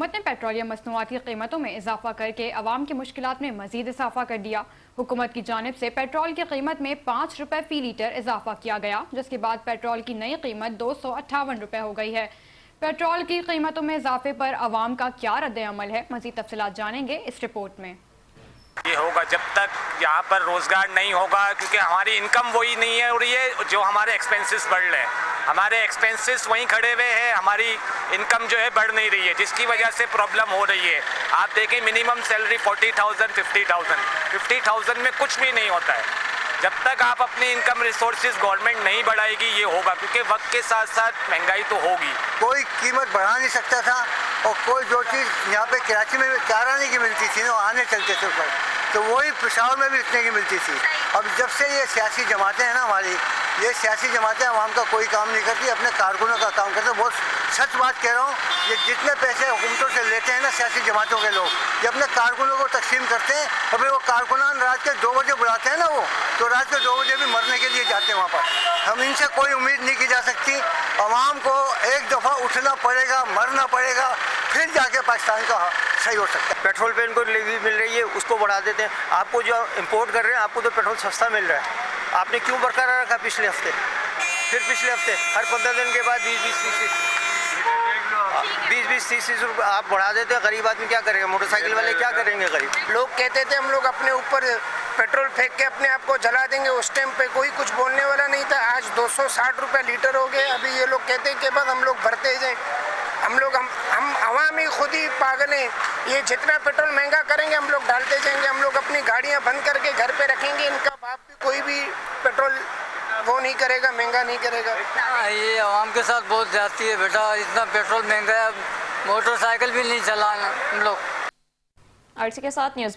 हुकूमत ने पेट्रोलियम मसनूआत की कीमतों में इजाफा करके अवाम की मुश्किलात में मजीद इजाफा कर दिया। हुकूमत की जानिब से पेट्रोल की कीमत में 5 रुपए फी लीटर इजाफा किया गया, जिसके बाद पेट्रोल की नई कीमत 258 रुपए हो गई है। पेट्रोल की कीमतों में इजाफे पर अवाम का क्या रद्द-ए-अमल है, मजीद तफसीलात जानेंगे इस रिपोर्ट में। ये होगा जब तक यहाँ पर रोजगार नहीं होगा, क्योंकि हमारी इनकम वही नहीं है और ये जो हमारे एक्सपेंसेस बढ़ रहे हैं, हमारे एक्सपेंसेस वहीं खड़े हुए हैं, हमारी इनकम जो है बढ़ नहीं रही है, जिसकी वजह से प्रॉब्लम हो रही है। आप देखें मिनिमम सैलरी 40,000 50,000 में कुछ भी नहीं होता है। जब तक आप अपनी इनकम रिसोर्सेज गवर्नमेंट नहीं बढ़ाएगी ये होगा, क्योंकि वक्त के साथ साथ महंगाई तो होगी। कोई कीमत बढ़ा नहीं सकता था और कोई जो चीज़ यहाँ पे कराची में 4 आने की मिलती थी ना, आने चलते थे ऊपर, तो वही पेशावर में भी इतने की मिलती थी। अब जब से ये सियासी जमातें हैं ना हमारी, ये सियासी जमातें आवाम का कोई काम नहीं करती, अपने कारकुनों का काम करते हैं। बहुत सच बात कह रहा हूँ, ये जितने पैसे हुकूमतों से लेते हैं ना सियासी जमातों के लोग, ये अपने कारकुनों को तकसीम करते हैं और फिर वो कारकुनान रात के 2 बजे बुलाते हैं ना, वो तो रात के 2 बजे भी मरने के लिए जाते हैं वहाँ पर। हम इनसे कोई उम्मीद नहीं की जा सकती। आवाम को एक दफ़ा उठना पड़ेगा, मरना पड़ेगा, फिर जाके पाकिस्तान का सही हो सकता है। पेट्रोल पे इनको रिलीफ मिल रही है, उसको बढ़ा देते हैं। आपको जो इम्पोर्ट कर रहे हैं आपको तो पेट्रोल सस्ता मिल रहा है, आपने क्यों बरकरार रखा पिछले हफ्ते? फिर पिछले हफ्ते हर 15 दिन के बाद 20-30 रुपये आप बढ़ा देते हैं। गरीब आदमी क्या करेगा? मोटरसाइकिल वाले क्या करेंगे? गरीब लोग कहते थे हम लोग अपने ऊपर पेट्रोल फेंक के अपने आप को जला देंगे, उस टाइम पे कोई कुछ बोलने वाला नहीं था। आज 260 रुपये लीटर हो गए। अभी ये लोग कहते हैं कि बस हम लोग भरते जाएं। हम आवाम ही खुद ही पागल हैं। ये जितना पेट्रोल महंगा करेंगे हम लोग डालते जाएंगे। हम लोग अपनी गाड़ियां बंद करके घर पे रखेंगे, इनका बाप भी कोई भी पेट्रोल वो नहीं करेगा, महंगा नहीं करेगा। ये आवाम के साथ बहुत ज्यादती है बेटा, इतना पेट्रोल महंगा है, मोटरसाइकिल भी नहीं चलाना हम लोग। आरसी के साथ न्यूज़